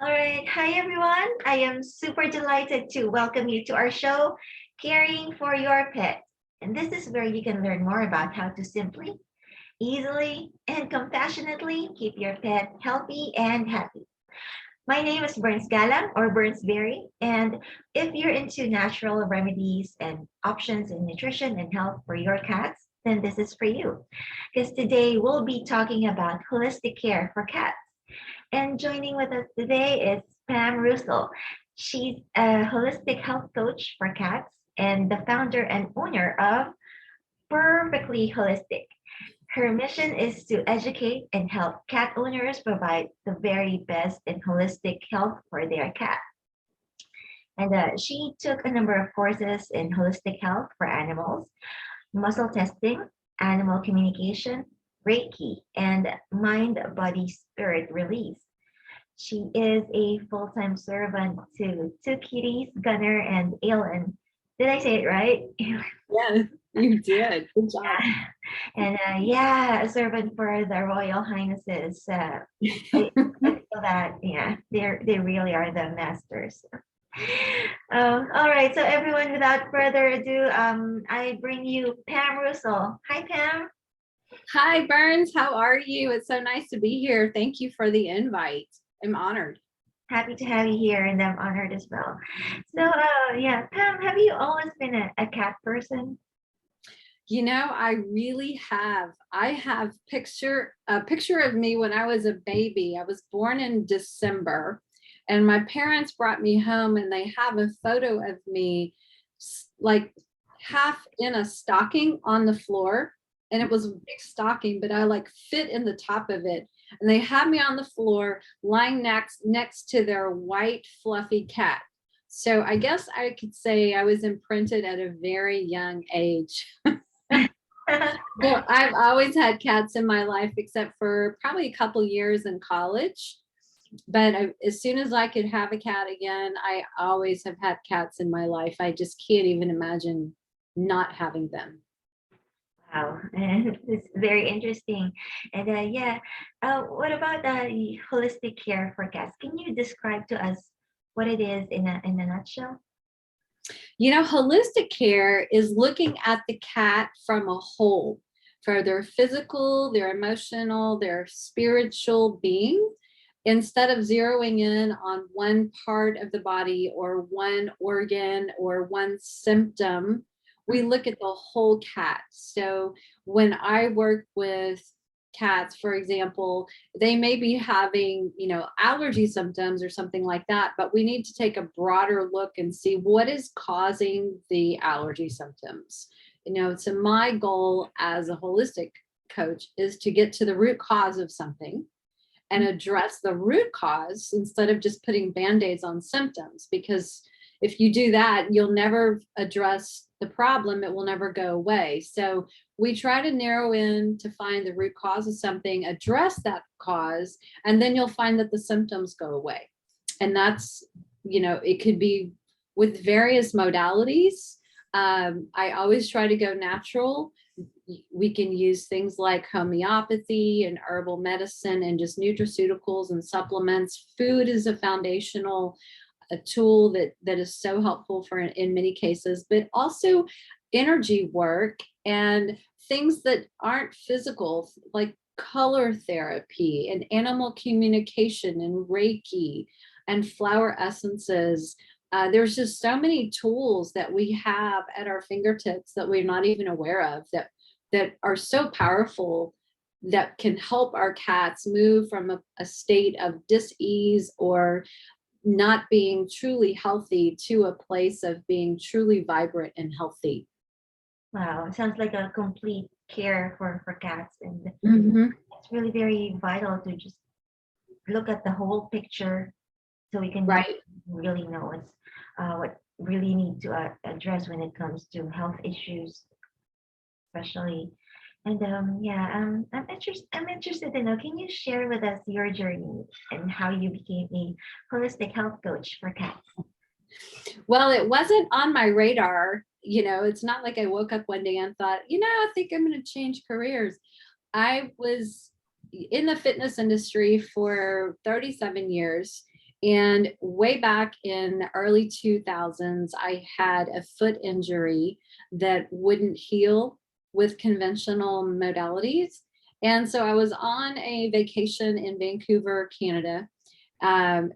All right. Hi, everyone. I am super delighted to welcome you to our show, Caring for Your Pet. And this is where you can learn more about how to simply, easily, and compassionately keep your pet healthy and happy. My name is Berns Galang or Berns Berry. And if you're into natural remedies and options in nutrition and health for your cats, then this is for you. Because today we'll be talking about holistic care for cats. And joining with us today is Pam Roussell. She's a holistic health coach for cats and the founder and owner of Purrrfectly Holistic. Her mission is to educate and help cat owners provide the very best in holistic health for their cat. And she took a number of courses in holistic health for animals, muscle testing, animal communication, Reiki, and mind body spirit release. She is a full-time servant to two kitties, Gunner and Aelin. Did I say it right? Yes, you did. Good job. And yeah, a servant for the Royal Highnesses. I feel that yeah, they really are the masters. All right, so everyone, without further ado, I bring you Pam Roussell. Hi, Pam. Hi, Berns. How are you? It's so nice to be here. Thank you for the invite. I'm honored. Happy to have you here, and I'm honored as well. So, yeah, Pam, have you always been a cat person? You know, I really have. I have a picture of me when I was a baby. I was born in December, and my parents brought me home, and they have a photo of me like half in a stocking on the floor. And it was a big stocking, but I like fit in the top of it. And they had me on the floor lying next to their white fluffy cat. So I guess I could say I was imprinted at a very young age. Well, I've always had cats in my life, except for probably a couple years in college. But as soon as I could have a cat again, I always have had cats in my life. I just can't even imagine not having them. Wow, it's very interesting. And yeah, what about the holistic care for cats? Can you describe to us what it is in a nutshell? You know, holistic care is looking at the cat from a whole, for their physical, their emotional, their spiritual being, instead of zeroing in on one part of the body or one organ or one symptom. We look at the whole cat. So when I work with cats, for example, they may be having, allergy symptoms or something like that, but we need to take a broader look and see what is causing the allergy symptoms. So my goal as a holistic coach is to get to the root cause of something and address the root cause instead of just putting band-aids on symptoms, because if you do that, you'll never address the problem. It will never go away. So we try to narrow in to find the root cause of something, address that cause, and then you'll find that the symptoms go away. And that's, it could be with various modalities. I always try to go natural. We can use things like homeopathy and herbal medicine and just nutraceuticals and supplements. Food is a foundational a tool that is so helpful for in many cases, but also energy work and things that aren't physical, like color therapy and animal communication and Reiki and flower essences. There's just so many tools that we have at our fingertips that we're not even aware of that are so powerful, that can help our cats move from a state of dis-ease or not being truly healthy to a place of being truly vibrant and healthy. Wow, it sounds like a complete care for cats, and Mm-hmm. it's really very vital to just look at the whole picture so we can Right. really know what really need to address when it comes to health issues, especially. And yeah, I'm interested to know. Can you share with us your journey and how you became a holistic health coach for cats? Well, it wasn't on my radar. It's not like I woke up one day and thought, I think I'm going to change careers. I was in the fitness industry for 37 years. And way back in the early 2000s, I had a foot injury that wouldn't heal with conventional modalities. And so I was on a vacation in Vancouver, Canada, and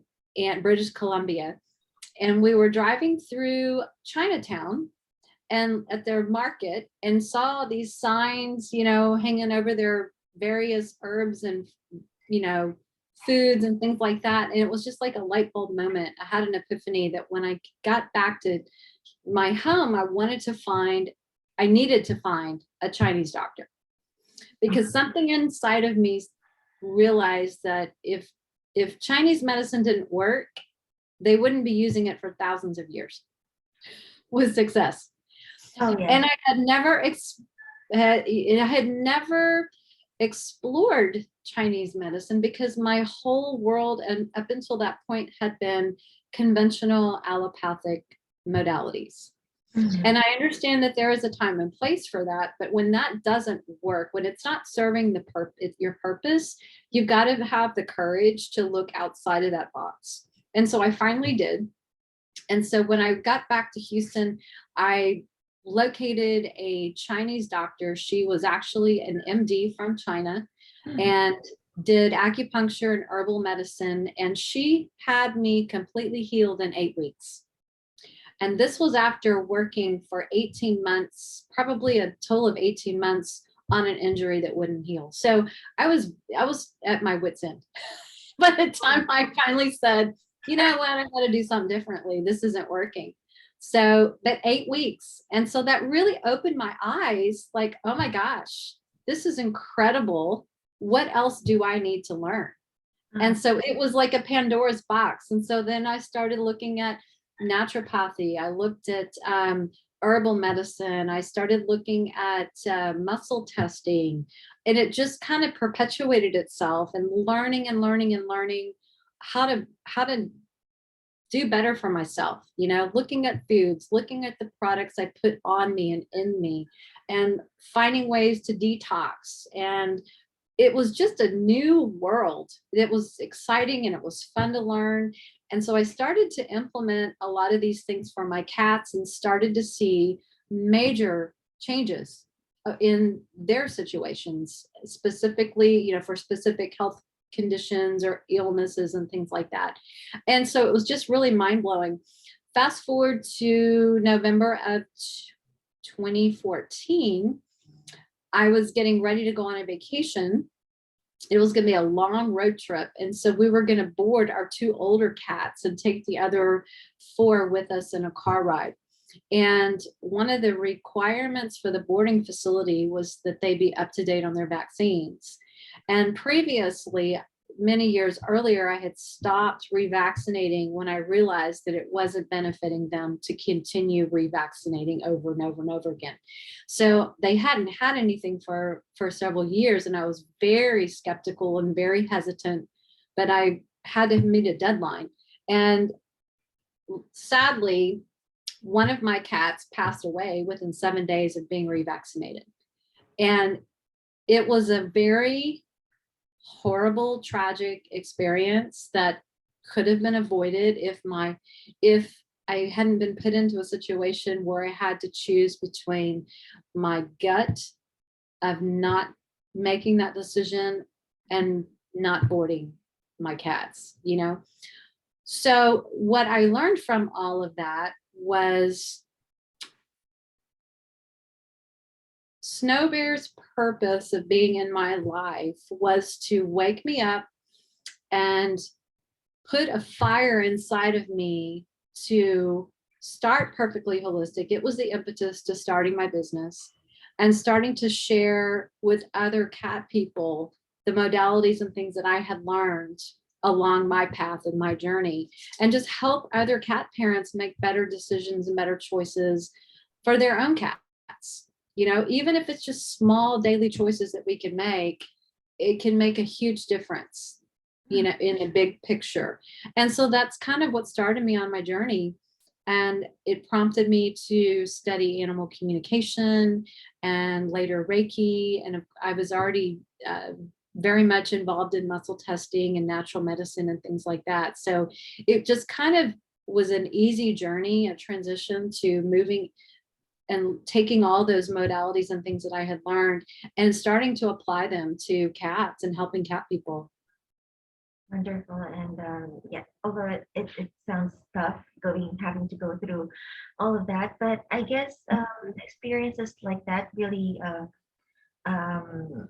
British Columbia. And we were driving through Chinatown and at their market and saw these signs, hanging over their various herbs and, foods and things like that. And it was just like a light bulb moment. I had an epiphany that when I got back to my home, I needed to find a Chinese doctor, because something inside of me realized that if Chinese medicine didn't work, they wouldn't be using it for thousands of years with success. Oh, yeah. And I had never explored Chinese medicine because my whole world and up until that point had been conventional allopathic modalities. Mhm. And I understand that there is a time and place for that, but when that doesn't work, when it's not serving your purpose, you've got to have the courage to look outside of that box. And so I finally did. And so when I got back to Houston, I located a Chinese doctor. She was actually an MD from China and did acupuncture and herbal medicine. And she had me completely healed in 8 weeks. And this was after working for 18 months, probably a total of 18 months on an injury that wouldn't heal. So I was at my wit's end. By the time I finally said, you know what, I got to do something differently. This isn't working. So that 8 weeks. And so that really opened my eyes like, oh my gosh, this is incredible. What else do I need to learn? And so it was like a Pandora's box. And so then I started looking at naturopathy. I looked at herbal medicine. I started looking at muscle testing, and it just kind of perpetuated itself, and learning how to do better for myself, looking at foods, looking at the products I put on me and in me, and finding ways to detox. And it was just a new world. It was exciting and it was fun to learn. And so I started to implement a lot of these things for my cats and started to see major changes in their situations, specifically, for specific health conditions or illnesses and things like that. And so it was just really mind-blowing. Fast forward to November of 2014, I was getting ready to go on a vacation. It was going to be a long road trip. And so we were going to board our 2 older cats and take the other 4 with us in a car ride. And one of the requirements for the boarding facility was that they be up to date on their vaccines. And previously, many years earlier, I had stopped revaccinating when I realized that it wasn't benefiting them to continue revaccinating over and over and over again. So they hadn't had anything for several years, and I was very skeptical and very hesitant, but I had to meet a deadline. And sadly, one of my cats passed away within 7 days of being revaccinated. And it was a very horrible, tragic experience that could have been avoided if I hadn't been put into a situation where I had to choose between my gut of not making that decision and not boarding my cats, So what I learned from all of that was Snowbear's purpose of being in my life was to wake me up and put a fire inside of me to start Purrrfectly Holistic. It was the impetus to starting my business and starting to share with other cat people the modalities and things that I had learned along my path and my journey, and just help other cat parents make better decisions and better choices for their own cats. Even if it's just small daily choices that we can make, it can make a huge difference, in a big picture. And so that's kind of what started me on my journey. And it prompted me to study animal communication and later Reiki. And I was already very much involved in muscle testing and natural medicine and things like that. So it just kind of was an easy journey, a transition to moving and taking all those modalities and things that I had learned and starting to apply them to cats and helping cat people. Wonderful. And yeah, although it sounds tough having to go through all of that, but I guess experiences like that really um,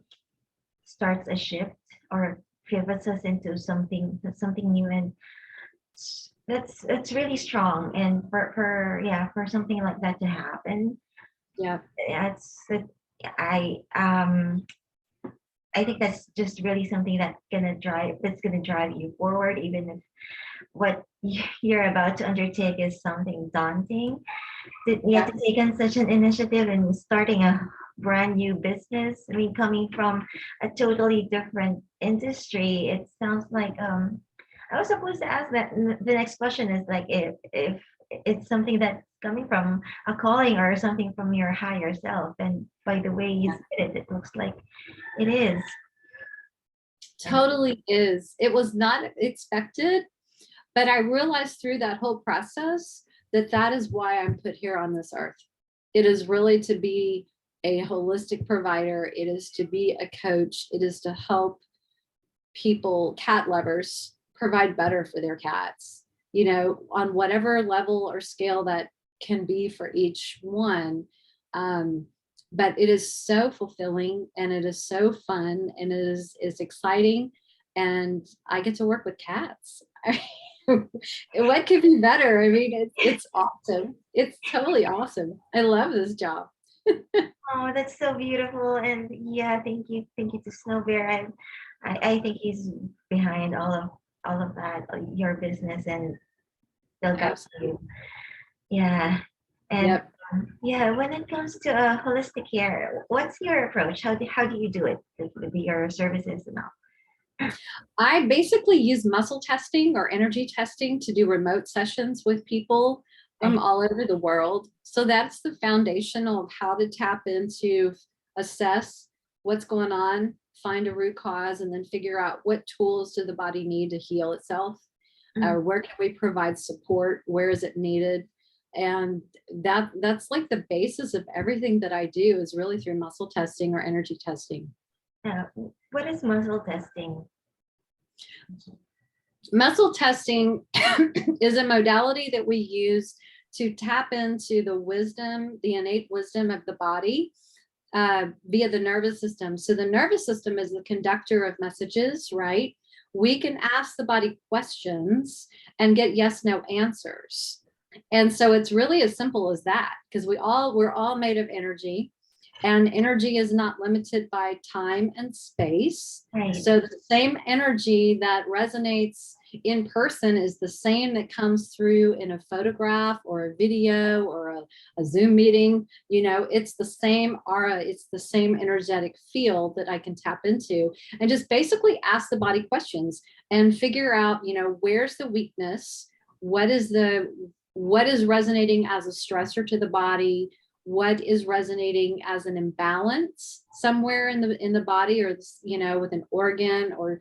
starts a shift or pivots us into something new, and that's really strong. And for something like that to happen, Yeah. I um I think that's just really something that's gonna drive you forward, even if what you're about to undertake is something daunting. You have to take on such an initiative and starting a brand new business. I mean, coming from a totally different industry, it sounds like I was supposed to ask that. The next question is like if it's something that's coming from a calling or something from your higher self. And by the way you said it, it looks like it is. Totally is. It was not expected, but I realized through that whole process that that is why I'm put here on this earth. It is really to be a holistic provider. It is to be a coach. It is to help people, cat lovers, provide better for their cats, you know, on whatever level or scale that can be for each one. But it is so fulfilling and it is so fun and it's exciting. And I get to work with cats. What could be better? I mean, it's awesome. It's totally awesome. I love this job. Oh, that's so beautiful. And yeah, thank you to Snowbear. I think he's behind all of that, your business, and they'll guide you. Yeah. And Yep. yeah, when it comes to holistic care, what's your approach? How do you do it with your services and all? I basically use muscle testing or energy testing to do remote sessions with people from all over the world. So that's the foundational of how to tap into, assess what's going on, find a root cause, and then figure out what tools do the body need to heal itself. Where can we provide support? Where is it needed? And that's like the basis of everything that I do is really through muscle testing or energy testing. What is muscle testing? Muscle testing is a modality that we use to tap into the wisdom, the innate wisdom of the body via the nervous system. So the nervous system is the conductor of messages, right? We can ask the body questions and get yes, no answers. And so it's really as simple as that, because we're all made of energy, and energy is not limited by time and space. Right. So the same energy that resonates in person is the same that comes through in a photograph or a video or a Zoom meeting. You know, it's the same aura, it's the same energetic field that I can tap into, and just basically ask the body questions and figure out, you know, where's the weakness? What is resonating as a stressor to the body? What is resonating as an imbalance somewhere in the body, or, you know, with an organ, or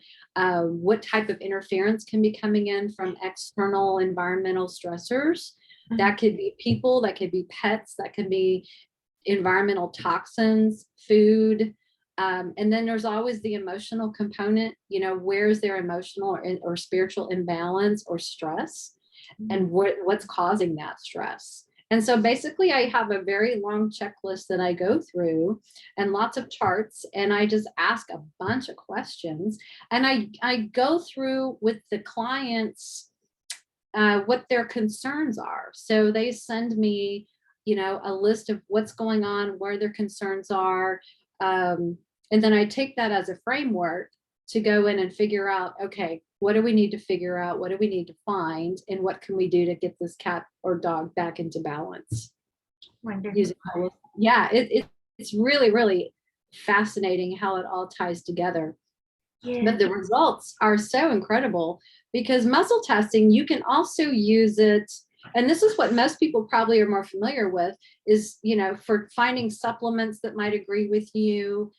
what type of interference can be coming in from external environmental stressors? That could be people, that could be pets, that can be environmental toxins, food. And then there's always the emotional component, you know, where's their emotional or spiritual imbalance or stress, and what's causing that stress. And so basically I have a very long checklist that I go through and lots of charts, and I just ask a bunch of questions, and I go through with the clients what their concerns are. So they send me, you know, a list of what's going on, where their concerns are. And then I take that as a framework to go in and figure out, okay, what do we need to figure out? What do we need to find? And what can we do to get this cat or dog back into balance? Wonderful. Yeah, it's really, really fascinating how it all ties together. Yeah. But the results are so incredible, because muscle testing, you can also use it. And this is what most people probably are more familiar with is, you know, for finding supplements that might agree with you.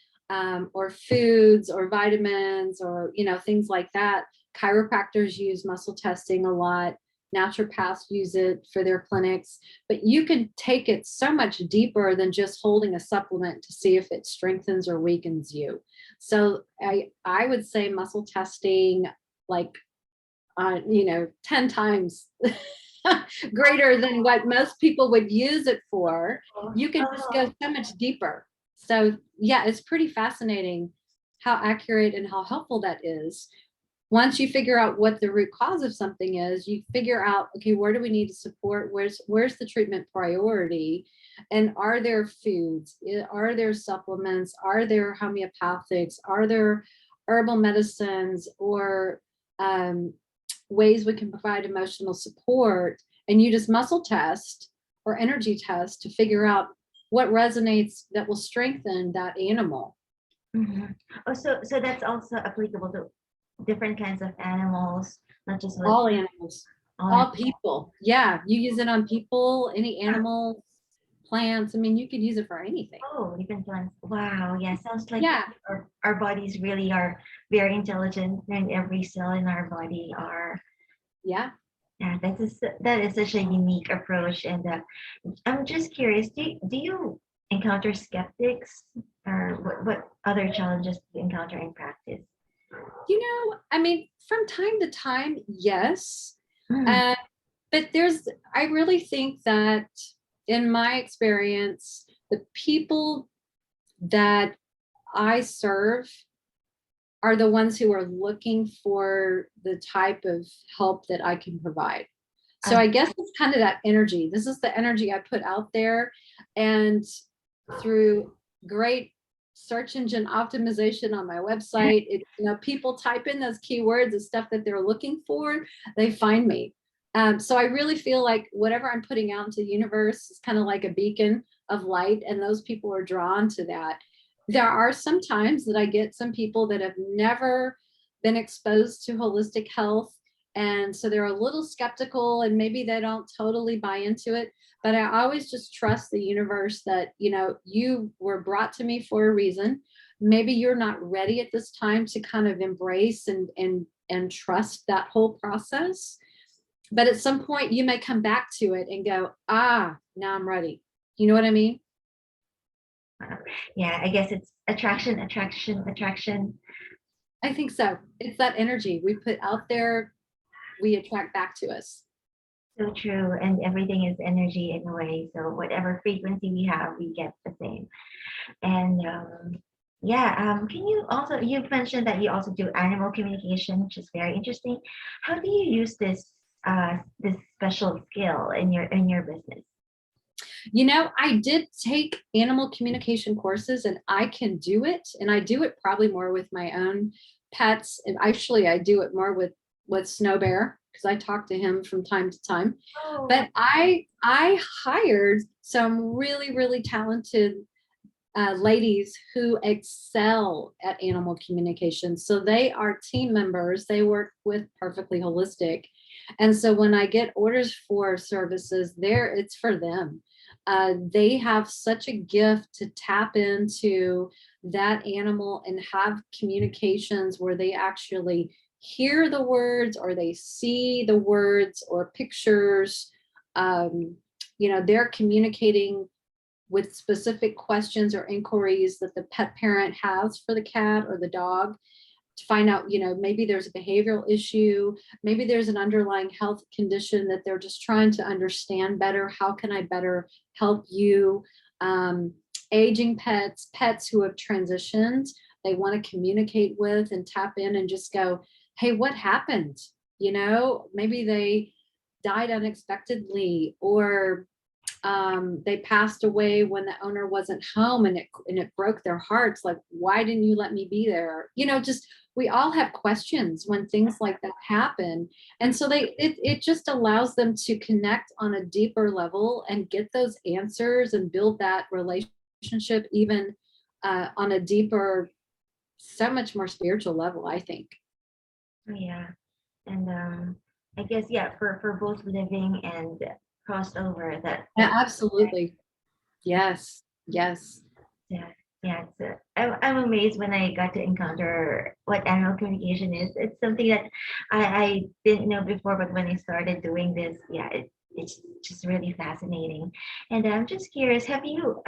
or foods or vitamins or, things like that. Chiropractors use muscle testing a lot. Naturopaths use it for their clinics, but you can take it so much deeper than just holding a supplement to see if it strengthens or weakens you. So I would say muscle testing, like, 10 times greater than what most people would use it for. You can just go so much deeper. So yeah, it's pretty fascinating how accurate and how helpful that is. Once you figure out what the root cause of something is, you figure out, okay, where do we need to support? Where's the treatment priority? And are there foods? Are there supplements? Are there homeopathics? Are there herbal medicines or ways we can provide emotional support? And you just muscle test or energy test to figure out what resonates that will strengthen that animal. Mhm. Oh, so that's also applicable to different kinds of animals, not just with All animals, all people. Yeah, you use it on people, any animals, plants. I mean, you could use it for anything. Oh, even plants. Wow. Yeah, sounds like Yeah. our bodies really are very intelligent, and every cell in our body are. Yeah. Yeah, that is such a unique approach. And I'm just curious, do you encounter skeptics, or what other challenges do you encounter in practice? I mean, from time to time, yes. Mm, But I really think that in my experience, the people that I serve are the ones who are looking for the type of help that I can provide. So I I guess it's kind of that energy. This is the energy I put out there. And through great search engine optimization on my website, people type in those keywords, the stuff that they're looking for, they find me. So I really feel like whatever I'm putting out into the universe is kind of like a beacon of light, and those people are drawn to that. There are some times that I get some people that have never been exposed to holistic health, and so they're a little skeptical and maybe they don't totally buy into it. But I always just trust the universe that, you were brought to me for a reason. Maybe you're not ready at this time to kind of embrace and trust that whole process. But at some point you may come back to it and go, now I'm ready. You know what I mean? Yeah, I guess it's attraction, attraction, attraction. I think so. It's that energy we put out there, we attract back to us. So true. And everything is energy in a way. So whatever frequency we have, we get the same. And yeah, can you also, you've mentioned that you also do animal communication, which is very interesting. How do you use this special skill in your business? I did take animal communication courses and I can do it. And I do it probably more with my own pets. And actually, I do it more with Snowbear because I talk to him from time to time. Oh, But I hired some really, really talented ladies who excel at animal communication. So they are team members. They work with Purrrfectly Holistic. And so when I get orders for services there, it's for them. They have such a gift to tap into that animal and have communications where they actually hear the words or they see the words or pictures. They're communicating with specific questions or inquiries that the pet parent has for the cat or the dog to find out, maybe there's a behavioral issue, maybe there's an underlying health condition that they're just trying to understand better. How can I better help you? Aging pets who have transitioned, they want to communicate with and tap in and just go, hey, what happened? Maybe they died unexpectedly, or they passed away when the owner wasn't home, and it broke their hearts. Like, why didn't you let me be there? Just we all have questions when things like that happen. And so it just allows them to connect on a deeper level and get those answers and build that relationship even on a deeper, so much more spiritual level, I think. oh, yeah. And I guess, yeah, for both living and crossed over, Yeah, that absolutely. Yes. Yes. yeah. Yeah, I'm amazed when I got to encounter what animal communication is. It's something that I didn't know before, but when I started doing this, yeah, it's just really fascinating. And I'm just curious, have you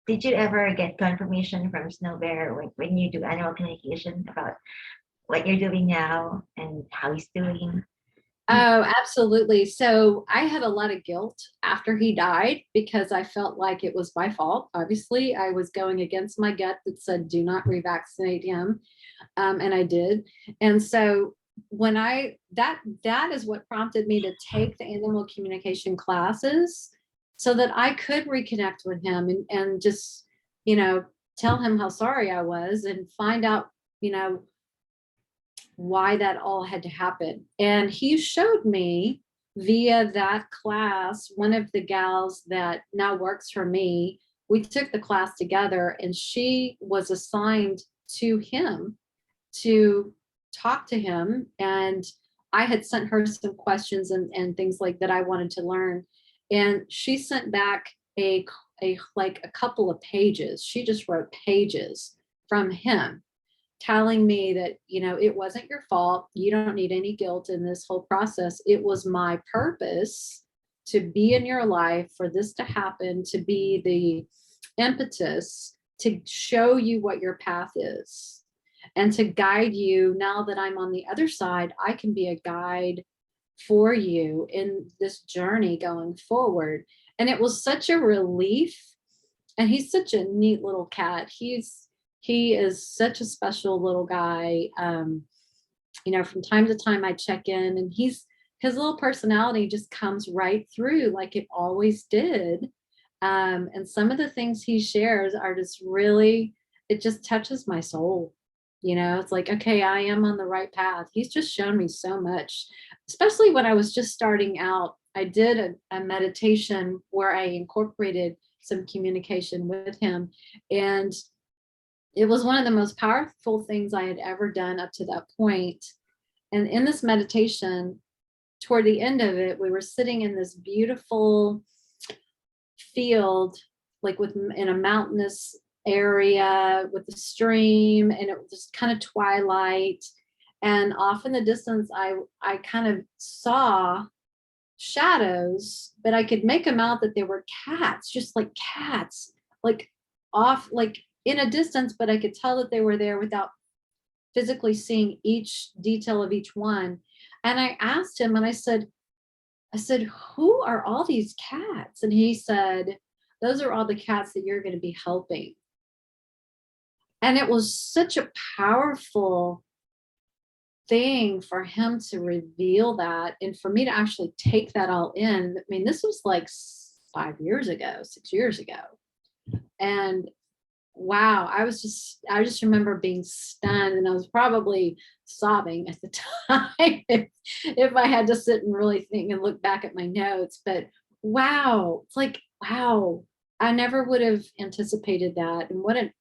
did you ever get confirmation from Snowbear when you do animal communication about what you're doing now and how he's doing? Oh, absolutely. So I had a lot of guilt after he died because I felt like it was my fault. Obviously, I was going against my gut that said, do not revaccinate him. And I did. And so when that is what prompted me to take the animal communication classes so that I could reconnect with him and just, you know, tell him how sorry I was and find out, you know, why that all had to happen. And he showed me via that class, one of the gals that now works for me, we took the class together and she was assigned to him to talk to him. And I had sent her some questions and things like that I wanted to learn. And she sent back a like a couple of pages. She just wrote pages from him telling me that, you know, it wasn't your fault. You don't need any guilt in this whole process. It was my purpose to be in your life, for this to happen, to be the impetus to show you what your path is and to guide you. Now that I'm on the other side, I can be a guide for you in this journey going forward. And it was such a relief. And he's such a neat little cat. He is such a special little guy. You know, from time to time I check in and his little personality just comes right through like it always did. And some of the things he shares are just really, it just touches my soul. You know, it's like, okay, I am on the right path. He's just shown me so much, especially when I was just starting out. I did a meditation where I incorporated some communication with him. And it was one of the most powerful things I had ever done up to that point. And in this meditation, toward the end of it, we were sitting in this beautiful field, like in a mountainous area with a stream, and it was just kind of twilight. And off in the distance, I kind of saw shadows, but I could make them out that they were cats, just like cats, like off, like in a distance, but I could tell that they were there without physically seeing each detail of each one. And I asked him and I said, who are all these cats? And he said, those are all the cats that you're going to be helping. And it was such a powerful thing for him to reveal that and for me to actually take that all in. I mean, this was like 5 years ago, 6 years ago. And wow, I just remember being stunned, and I was probably sobbing at the time if I had to sit and really think and look back at my notes. But wow, it's like, wow, I never would have anticipated that. And what an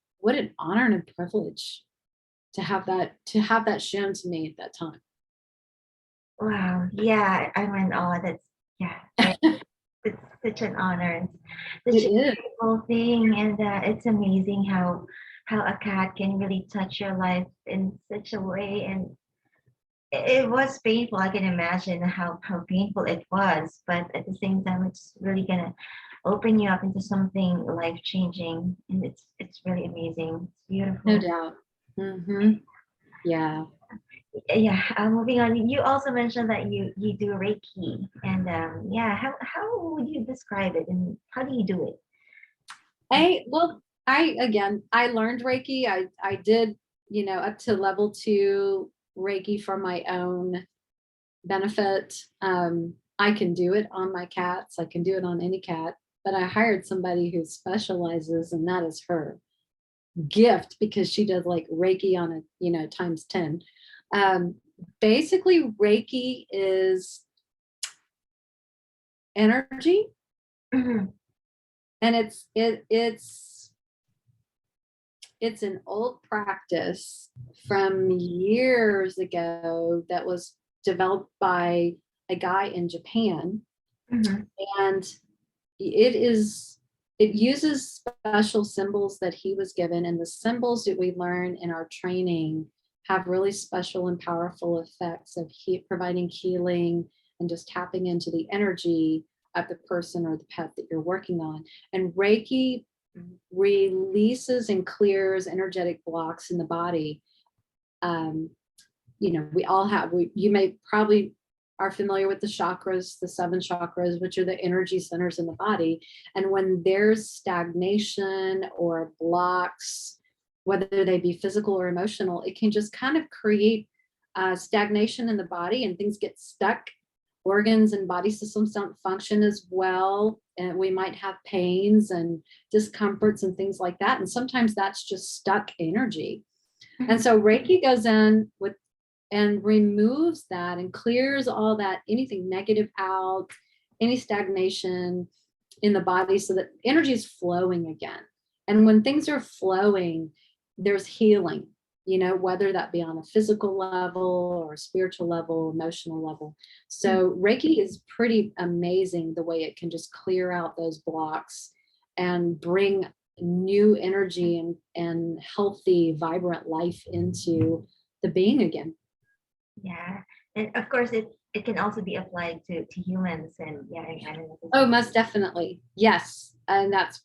honor and a privilege to have that shown to me at that time. Wow. Yeah, I'm in awe. That's yeah. It's such an honor. It's It such a is. beautiful thing, and it's amazing how a cat can really touch your life in such a way. And it was painful. I can imagine how painful it was, but at the same time, it's really gonna open you up into something life changing, and it's really amazing. It's No beautiful. doubt. Hmm. Yeah. Yeah, moving on. You also mentioned that you do Reiki, and yeah, how would you describe it, and how do you do it? I learned Reiki. I did, you know, up to level 2 Reiki for my own benefit. I can do it on my cats. I can do it on any cat, but I hired somebody who specializes, and that is her gift because she does like Reiki on a, you know, times 10. Um, Basically, Reiki is energy, Mhm, and it's an old practice from years ago that was developed by a guy in Japan. mhm, And it is it uses special symbols that he was given, and the symbols that we learn in our training have really special and powerful effects of providing healing and just tapping into the energy of the person or the pet that you're working on. And Reiki releases and clears energetic blocks in the body. We all have, you may probably are familiar with the chakras, the 7 chakras, which are the energy centers in the body. And when there's stagnation or blocks, whether they be physical or emotional, it can just kind of create stagnation in the body, and things get stuck. Organs and body systems don't function as well. And we might have pains and discomforts and things like that. And sometimes that's just stuck energy. And so Reiki goes in with and removes that and clears all that, anything negative out, any stagnation in the body, so that energy is flowing again. And when things are flowing, there's healing, whether that be on a physical level or a spiritual level, emotional level. So Reiki is pretty amazing the way it can just clear out those blocks and bring new energy and healthy, vibrant life into the being again. Yeah, and of course it can also be applied to humans and animals. Oh, most definitely, yes, and that's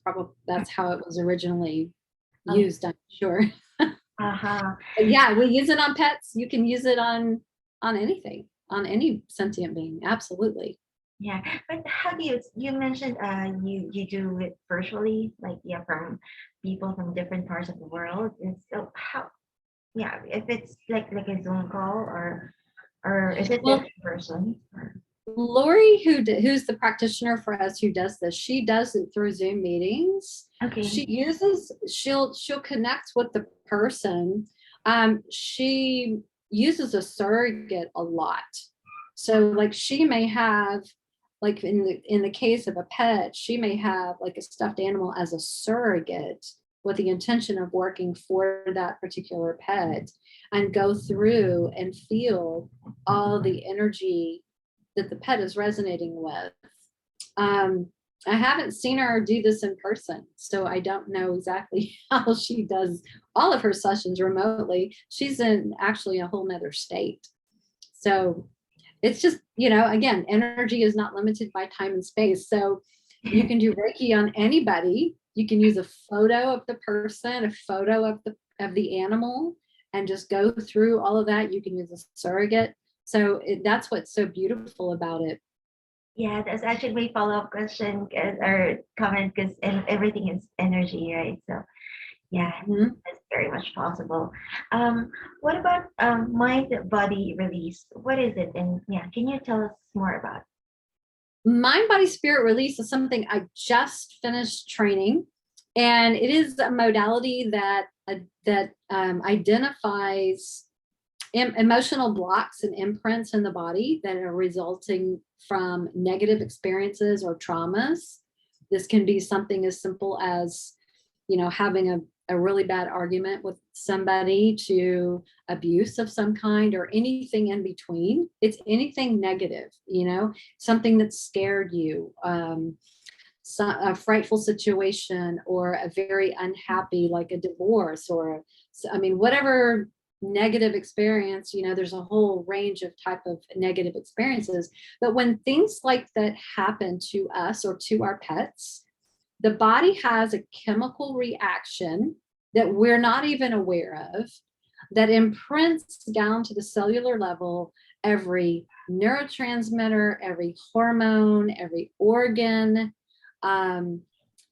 how it was originally used. I'm sure. Yeah, we use it on pets. You can use it on anything, on any sentient being. Absolutely. Yeah, but how do you mentioned you do it virtually, like from people from different parts of the world, and so how if it's like a Zoom call or is it in person? Lori, who's the practitioner for us who does this, she does it through Zoom meetings. Okay. She'll connect with the person. She uses a surrogate a lot. So like she may have, like in the case of a pet, she may have like a stuffed animal as a surrogate with the intention of working for that particular pet, and go through and feel all the energy that the pet is resonating with. I haven't seen her do this in person, so I don't know exactly how she does all of her sessions remotely. She's in actually a whole nother state. So it's just, again, energy is not limited by time and space. So you can do Reiki on anybody. You can use a photo of the person, a photo of the animal, and just go through all of that. You can use a surrogate. So that's what's so beautiful about it. Yeah, that's actually my follow-up question or comment, because everything is energy, right? So yeah, that's very much possible. What about mind-body release? What is it? And can you tell us more about it? Mind, body, spirit release is something I just finished training, and it is a modality that identifies emotional blocks and imprints in the body that are resulting from negative experiences or traumas. This can be something as simple as, having a really bad argument with somebody, to abuse of some kind, or anything in between. It's anything negative, something that scared you, a frightful situation, or a very unhappy, like a divorce, or whatever negative experience. There's a whole range of type of negative experiences. But when things like that happen to us or to our pets, the body has a chemical reaction that we're not even aware of, that imprints down to the cellular level every neurotransmitter, every hormone, every organ,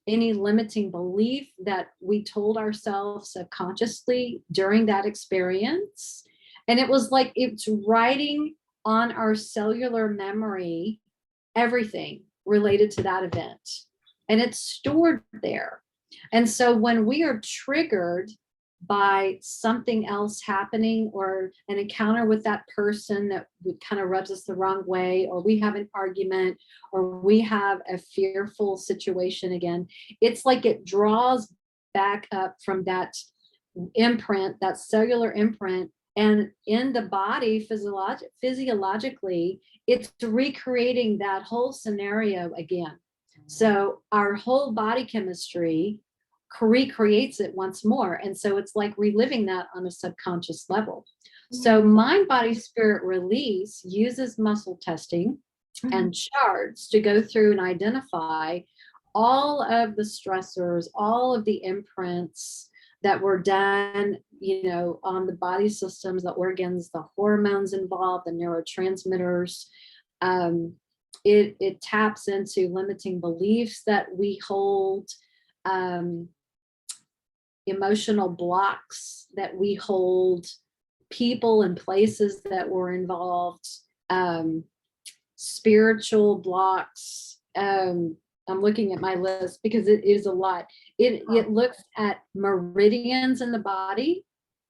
any limiting belief that we told ourselves subconsciously during that experience. And it was like it's writing on our cellular memory everything related to that event. And it's stored there. And so when we are triggered by something else happening, or an encounter with that person that kind of rubs us the wrong way, or we have an argument, or we have a fearful situation again, it's like it draws back up from that imprint, that cellular imprint. And in the body, physiologically, it's recreating that whole scenario again. So our whole body chemistry recreates it once more. And so it's like reliving that on a subconscious level. So mind, body, spirit release uses muscle testing and charts to go through and identify all of the stressors, all of the imprints that were done, on the body systems, the organs, the hormones involved, the neurotransmitters. It taps into limiting beliefs that we hold, emotional blocks that we hold, people and places that were involved, spiritual blocks. I'm looking at my list because it is a lot. It looks at meridians in the body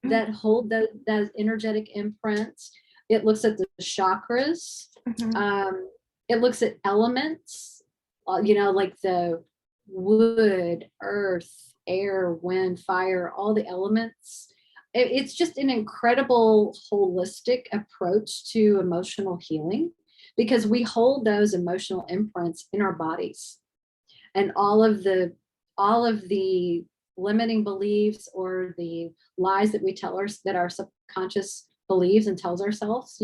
that hold those energetic imprints. It looks at the chakras. It looks at elements, like the wood, earth, air, wind, fire, all the elements. It's just an incredible holistic approach to emotional healing, because we hold those emotional imprints in our bodies, and all of the limiting beliefs or the lies that we tell that our subconscious believes and tells ourselves,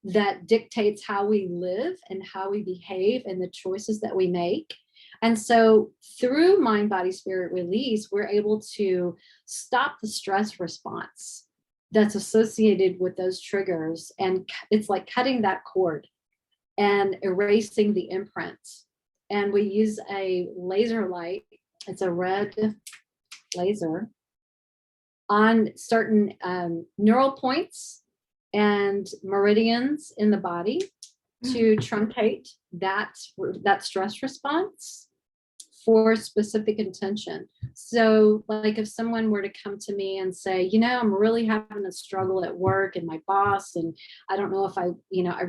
that dictates how we live and how we behave and the choices that we make. And so through mind, body, spirit release, we're able to stop the stress response that's associated with those triggers. And it's like cutting that cord and erasing the imprints. And we use a laser light. It's a red laser on certain neural points and meridians in the body to truncate that stress response for specific intention. So like if someone were to come to me and say, I'm really having a struggle at work and my boss, and I don't know if I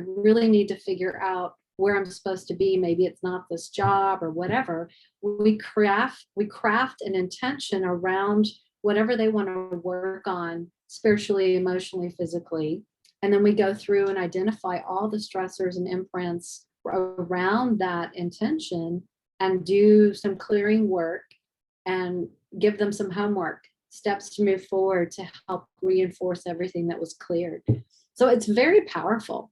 really need to figure out where I'm supposed to be. Maybe it's not this job or whatever. We craft an intention around whatever they want to work on spiritually, emotionally, physically. And then we go through and identify all the stressors and imprints around that intention and do some clearing work and give them some homework, steps to move forward to help reinforce everything that was cleared. So it's very powerful.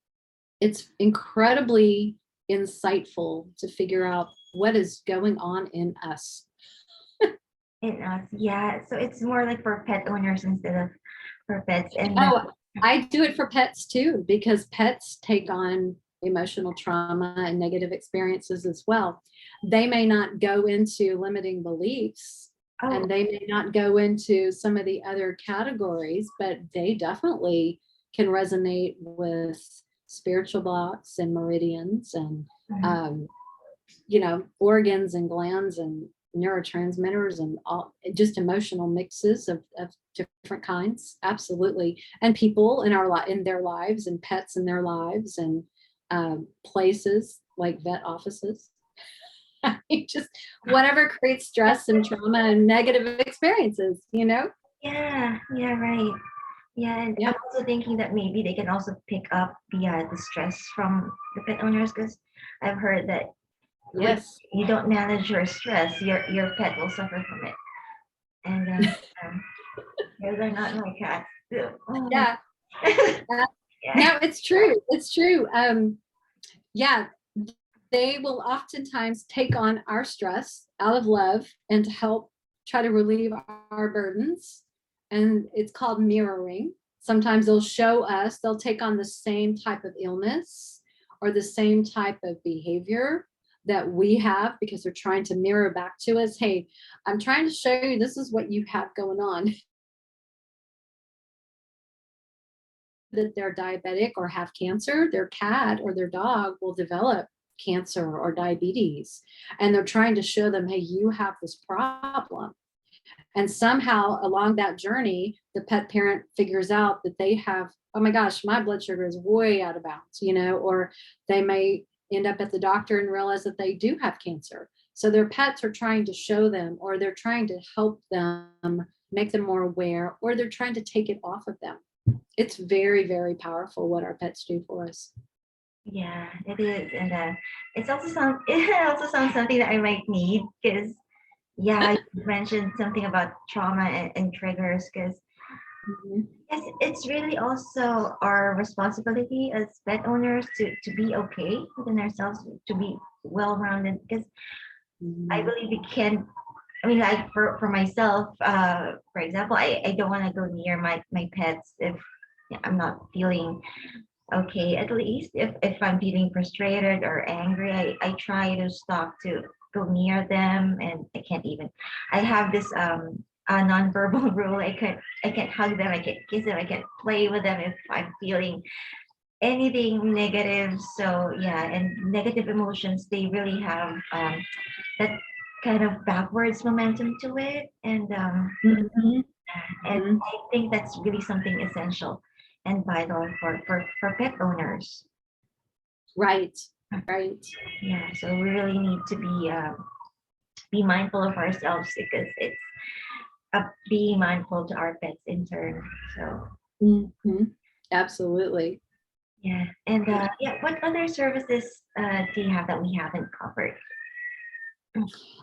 It's incredibly insightful to figure out what is going on in us. In us, yeah. So it's more like for pet owners instead of for pets. And I do it for pets too, because pets take on emotional trauma and negative experiences as well. They may not go into limiting beliefs, and they may not go into some of the other categories, but they definitely can resonate with spiritual blocks and meridians and organs and glands and neurotransmitters and all, just emotional mixes of different kinds. Absolutely. And people in their lives, and pets in their lives, and places like vet offices. Just whatever creates stress and trauma and negative experiences, Yeah, right. Yeah, and I'm also thinking that maybe they can also pick up the stress from the pet owners, because I've heard that yes, you don't manage your stress, your pet will suffer from it. And then those are not my cats. Oh. Yeah. No, it's true. It's true. They will oftentimes take on our stress out of love and to help try to relieve our burdens. And it's called mirroring. Sometimes they'll take on the same type of illness or the same type of behavior that we have, because they're trying to mirror back to us. Hey, I'm trying to show you this is what you have going on. That they're diabetic or have cancer, their cat or their dog will develop cancer or diabetes. And they're trying to show them, hey, you have this problem. And somehow along that journey, the pet parent figures out that they have, oh my gosh, my blood sugar is way out of bounds, or they may end up at the doctor and realize that they do have cancer. So their pets are trying to show them, or they're trying to help them, make them more aware, or they're trying to take it off of them. It's very, very powerful what our pets do for us. Yeah, it is. And it's also it also sounds something that I might need because yeah, you mentioned something about trauma and triggers because Mhm. yes, it's really also our responsibility as pet owners to be okay within ourselves, to be well-rounded because I Mhm. believe we can. I mean, like for myself, for example, I don't want to go near my pets if I'm not feeling okay. At least if I'm feeling frustrated or angry, I try to stop to go near them, and I can't even. I have this a non-verbal rule. I can't hug them. I can't kiss them. I can't play with them if I'm feeling anything negative. So yeah, and negative emotions, they really have that kind of backwards momentum to it, Mhm. and Mhm. I think that's really something essential and vital for pet owners. Right. Right. Yeah, so we really need to be mindful of ourselves because it's being mindful to our pets in turn. So Mhm. Absolutely. yeah, and yeah, what other services do you have that we haven't covered?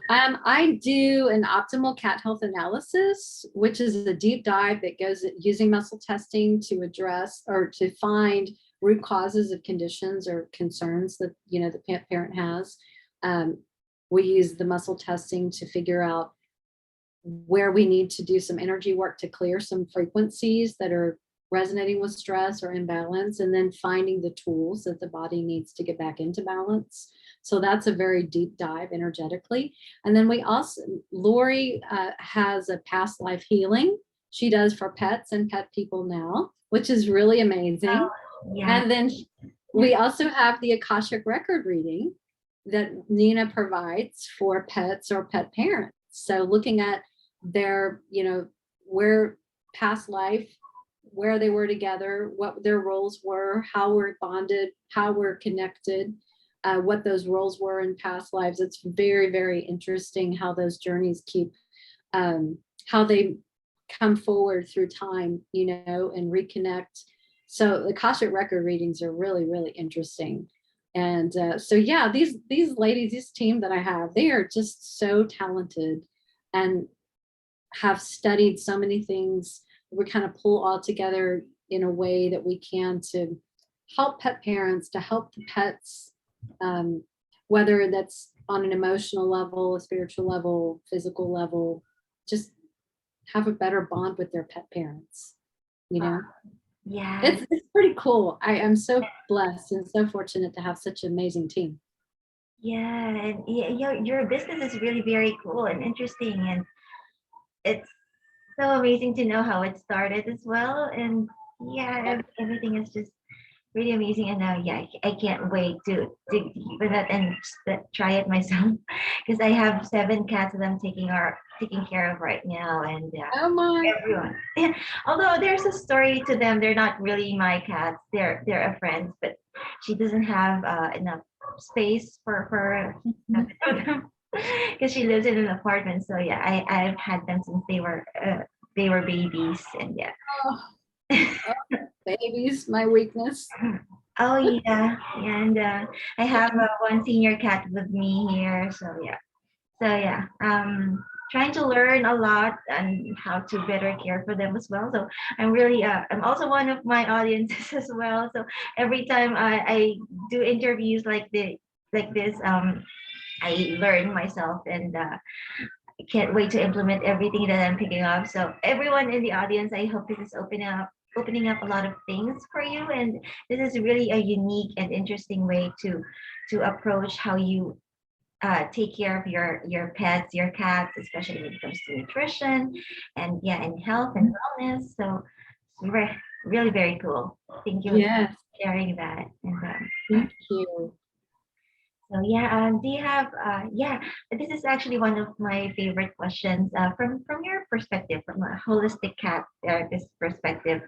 I do an optimal cat health analysis, which is a deep dive that goes using muscle testing to address or to find root causes of conditions or concerns that the pet parent has. Um, we use the muscle testing to figure out where we need to do some energy work to clear some frequencies that are resonating with stress or imbalance, and then finding the tools that the body needs to get back into balance. So that's a very deep dive energetically. And then we also, Lori has a past life healing she does for pets and pet people now, which is really amazing. Yeah, And then we also have the Akashic record reading that Nina provides for pets or pet parents. So looking at their, where past life, where they were together, what their roles were, how we're bonded, how we're connected, what those roles were in past lives. It's very, very interesting how those journeys keep, how they come forward through time, and reconnect. So the Akashic record readings are really, really interesting. And so yeah, these ladies, this team that I have, they are just so talented and have studied so many things. We kind of pull all together in a way that we can to help pet parents, to help the pets, um, whether that's on an emotional level, a spiritual level, physical level, just have a better bond with their pet parents. You know, yeah, it's pretty cool. I am so blessed and so fortunate to have such an amazing team. yeah, and your business is really very cool and interesting, and it's so amazing to know how it started as well. And yeah, everything is just really amazing. And yeah, I can't wait to dig deep in it and try it myself because I have 7 cats that I'm taking care of right now, and Oh my. everyone. Yeah, although there's a story to them, they're not really my cats. They're a friend's, but she doesn't have enough space for because she lives in an apartment. So yeah, I've had them since they were babies, and yeah. Oh, oh, babies, my weakness. Oh yeah, yeah, and I have one senior cat with me here, so yeah. So yeah, trying to learn a lot and how to better care for them as well. So I'm also one of my audiences as well. So every time I do interviews like this, I learn myself, and I can't wait to implement everything that I'm picking up. So everyone in the audience, I hope this is opening up a lot of things for you. And this is really a unique and interesting way to approach how you take care of your pets, your cats, especially when it comes to nutrition and yeah, and health and wellness. So it's really very cool. Thank you for Yes, sharing that. And thank you. so yeah, do you have yeah, this is actually one of my favorite questions from your perspective, from a holistic cat therapist perspective.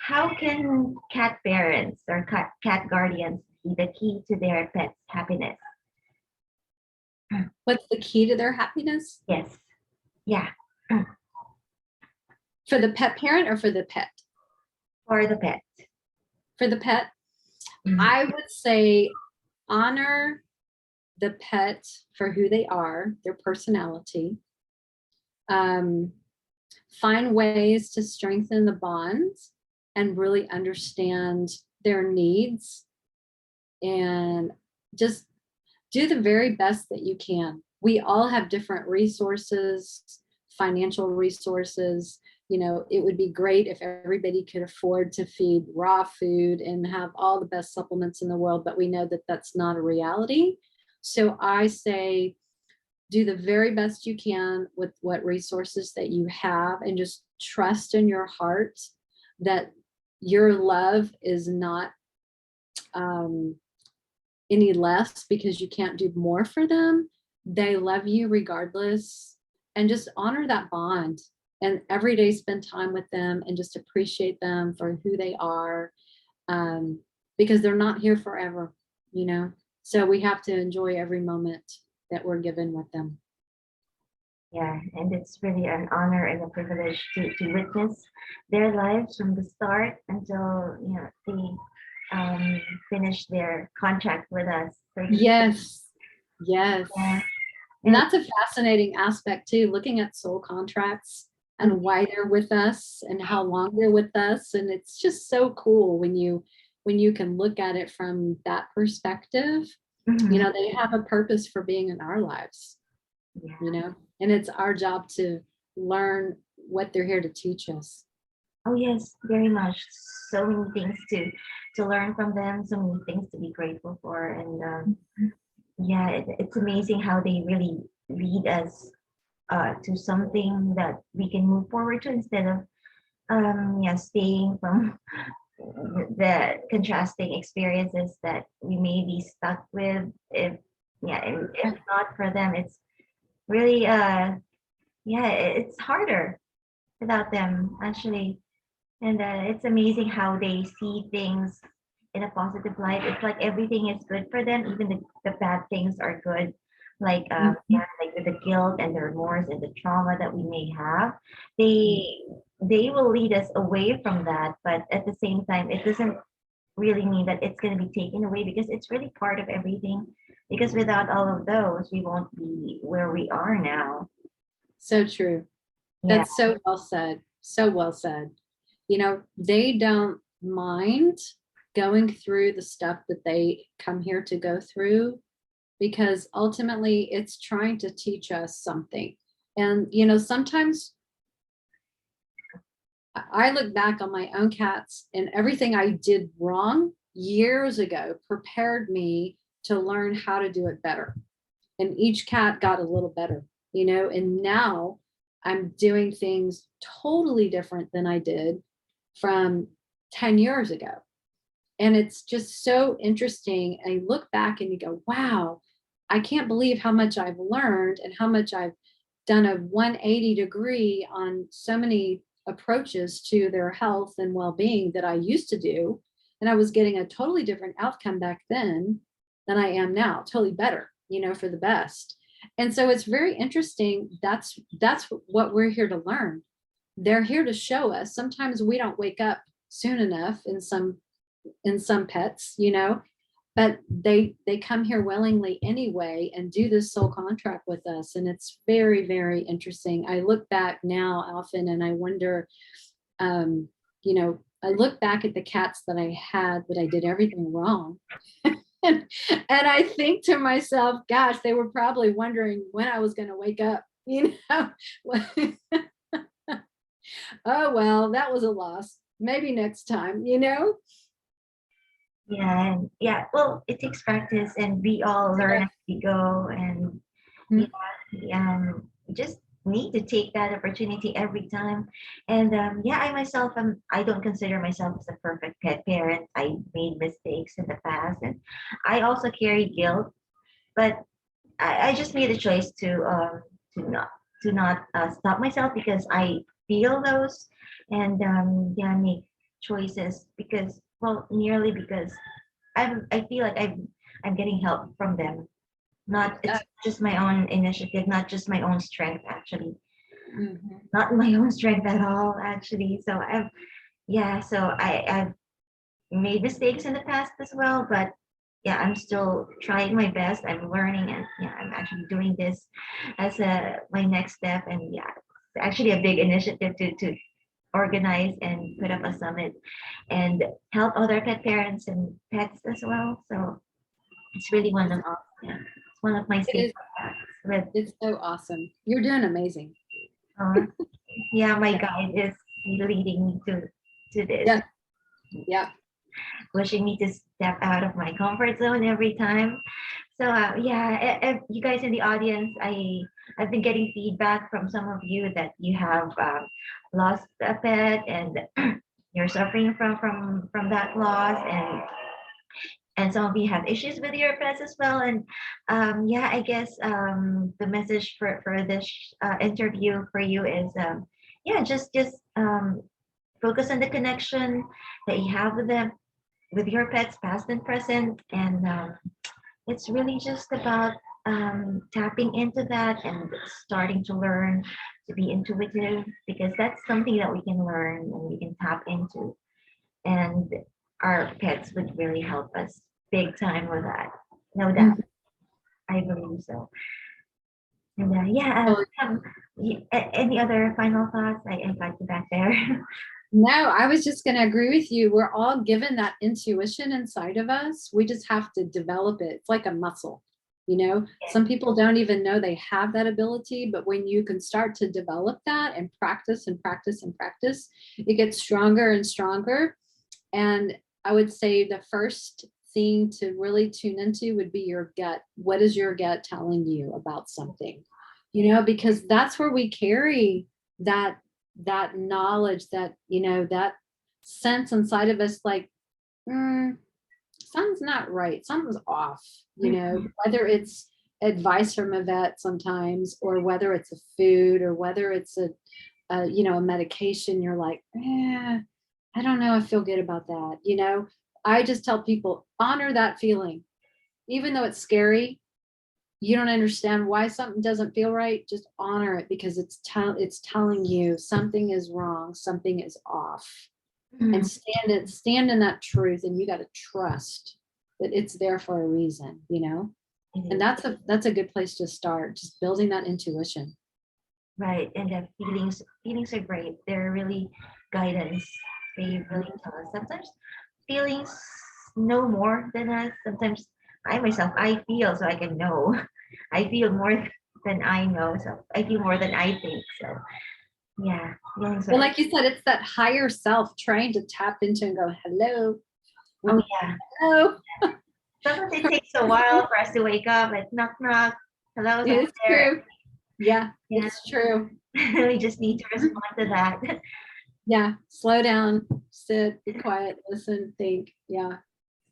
How can cat parents or cat guardians be the key to their pet's happiness? What's the key to their happiness? Yes. Yeah. For the pet parent or for the pet? For the pet. For the pet. I would say honor the pet for who they are, their personality. Find ways to strengthen the bonds and really understand their needs, and just do the very best that you can. We all have different resources, financial resources. You know, it would be great if everybody could afford to feed raw food and have all the best supplements in the world, but we know that that's not a reality. So I say, do the very best you can with what resources that you have, and just trust in your heart that your love is not any less because you can't do more for them. They love you regardless, and just honor that bond, and every day spend time with them and just appreciate them for who they are, because they're not here forever, you know? So we have to enjoy every moment that we're given with them. Yeah, and it's really an honor and a privilege to witness their lives from the start until they finish their contract with us. So, Yes. Yes. yeah. And that's a fascinating aspect too, looking at soul contracts and why they're with us and how long they're with us. And it's just so cool when you can look at it from that perspective. Mhm. You know, they have a purpose for being in our lives, Yeah. you know, and it's our job to learn what they're here to teach us. Oh yes, very much. So many things to learn from them, so many things to be grateful for, and yeah, it's amazing how they really lead us to something that we can move forward to instead of staying from the contrasting experiences that we may be stuck with. And if not for them, it's really it's harder without them actually. And it's amazing how they see things in a positive light. It's like everything is good for them, even the bad things are good. Like like with the guilt and the remorse and the trauma that we may have, they will lead us away from that. But at the same time, it doesn't really mean that it's going to be taken away, because it's really part of everything. Because without all of those, we won't be where we are now. So true. Yeah. That's so well said. So well said. You know, they don't mind going through the stuff that they come here to go through, because ultimately it's trying to teach us something. And, you know, sometimes I look back on my own cats, and everything I did wrong years ago prepared me to learn how to do it better. And each cat got a little better, you know, and now I'm doing things totally different than I did from 10 years ago. And it's just so interesting. And you look back and you go, wow, I can't believe how much I've learned and how much I've done a 180 degree on so many approaches to their health and well-being that I used to do. And I was getting a totally different outcome back then than I am now, totally better, you know, for the best. And so it's very interesting. That's what we're here to learn. They're here to show us. Sometimes we don't wake up soon enough in some pets, you know, but they come here willingly anyway and do this soul contract with us. And it's very, very interesting. I look back now often and I wonder, you know, I look back at the cats that I had, that I did everything wrong. and I think to myself, gosh, they were probably wondering when I was going to wake up, you know. Oh, well, that was a loss. Maybe next time, you know? Yeah, and yeah. Well, it takes practice, and we all learn as we go. And we just need to take that opportunity every time. And I myself, I don't consider myself as a perfect pet parent. I made mistakes in the past, and I also carry guilt. But I just made a choice to not stop myself, because I feel those, and make choices because, well, merely because I feel like I'm getting help from them. Not It's just my own initiative, not just my own strength actually. Not my own strength at all actually. So I've made mistakes in the past as well, but yeah, I'm still trying my best. I'm learning, and yeah, I'm actually doing this as a my next step. And yeah, it's actually a big initiative to organize and put up a summit and help other pet parents and pets as well. So it's really one It's of, awesome. yeah, it's one of my It is, secret paths with, it's so awesome. You're doing amazing. uh, yeah, my Yeah. guide is leading me to this, Yeah. Yeah. pushing me to step out of my comfort zone every time. So yeah, you guys in the audience, I've been getting feedback from some of you that you have lost a pet and you're suffering from that loss, and some of you have issues with your pets as well. And yeah, I guess the message for this interview for you is yeah, just focus on the connection that you have with them, with your pets, past and present, and it's really just about tapping into that and starting to learn to be intuitive, because that's something that we can learn and we can tap into, and our pets would really help us big time with that. No doubt, Mhm. I believe so. And yeah, Well, any other final thoughts? I got you back there. no, I was just going to agree with you. We're all given that intuition inside of us. We just have to develop it. It's like a muscle. You know, some people don't even know they have that ability, but when you can start to develop that and practice and practice and practice, it gets stronger and stronger. And I would say the first thing to really tune into would be your gut. What is your gut telling you about something? You know, because that's where we carry that that knowledge, that, you know, that sense inside of us, like, mm, something's not right, something's off, you know, whether it's advice from a vet sometimes, or whether it's a food, or whether it's a you know, a medication. You're like, I don't know, I feel good about that. You know, I just tell people, honor that feeling, even though it's scary. You don't understand why something doesn't feel right, just honor it, because it's telling you something is wrong, something is off. And Mhm. stand in that truth, and you got to trust that it's there for a reason, you know. And Mhm. that's a good place to start, just building that intuition. Right, and the feelings are great. They're really guidance. They really tell us. Sometimes feelings know more than us. Sometimes I myself, I feel so I can know. I feel more than I know, so I feel more than I think. So yeah, feelings Well, are. like you said, it's that higher self trying to tap into and go, hello, Oh yeah. hello. Sometimes it takes a while for us to wake up. Like knock knock. Hello, someone It's there. true. Yeah, Yeah, it's true. we just need to respond to that. Yeah, slow down, sit, be quiet, listen, think. Yeah.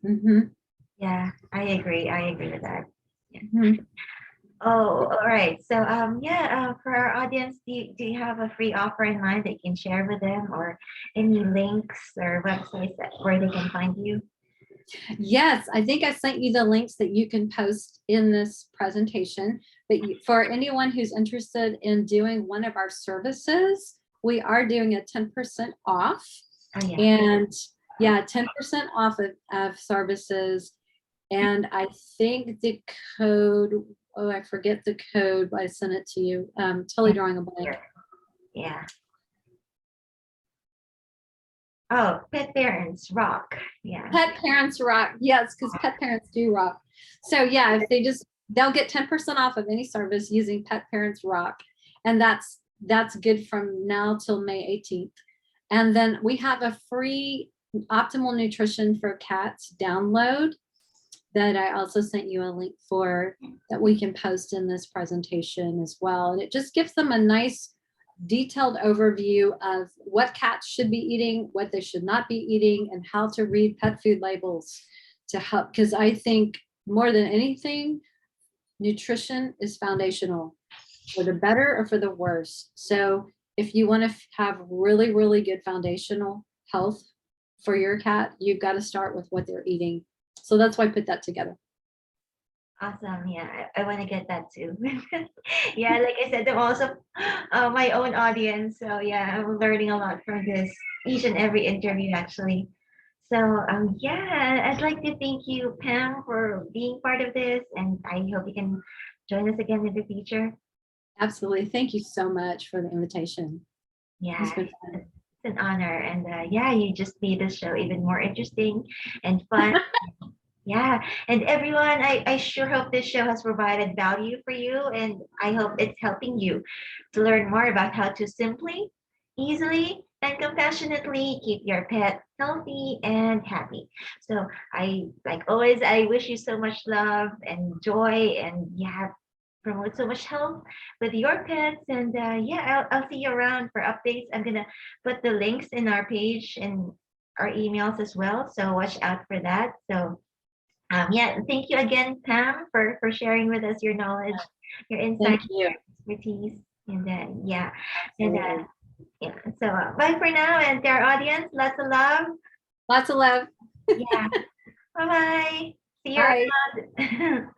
Mm-hmm. Yeah, I agree. I agree with that. Yeah. Mm-hmm. Oh, all right. So, yeah, for our audience, do you have a free offer in mind that you can share with them, or any links or websites where they can find you? Yes, I think I sent you the links that you can post in this presentation. But for anyone who's interested in doing one of our services, we are doing a 10% off. Oh, yeah. And yeah, 10% off of services. And I think the code, oh, I forget the code, but I sent it to you. Totally drawing a blank. Yeah. Oh, Pet Parents Rock. Yeah. Pet parents rock. Yes, because pet parents do rock. So yeah, if they'll get 10% off of any service using Pet Parents Rock. And that's good from now till May 18th. And then we have a free Optimal Nutrition for Cats download that I also sent you a link for, that we can post in this presentation as well. And it just gives them a nice detailed overview of what cats should be eating, what they should not be eating, and how to read pet food labels to help. Because I think more than anything, nutrition is foundational, for the better or for the worse. So if you want to have really, really good foundational health for your cat, you've got to start with what they're eating. So that's why I put that together. Awesome. Yeah, I want to get that too. Yeah, like I said, I'm also my own audience. So yeah, I'm learning a lot from this, each and every interview actually. So yeah, I'd like to thank you, Pam, for being part of this, and I hope you can join us again in the future. Absolutely. Thank you so much for the invitation. It's Yeah, been fun. it's an honor, and yeah, you just made the show even more interesting and fun. Yeah, and everyone, I sure hope this show has provided value for you, and I hope it's helping you to learn more about how to simply, easily, and compassionately keep your pet healthy and happy. So I, like always, I wish you so much love and joy, and yeah, promote so much health with your pets. And yeah, I'll see you around for updates. I'm gonna put the links in our page and our emails as well, so watch out for that. So yeah, thank you again, Pam, for sharing with us your knowledge, your Thank insights, you. your expertise, and yeah, and Absolutely. yeah. So bye for now, and to our audience, lots of love. Lots of love. Yeah, bye bye. See you Bye. around.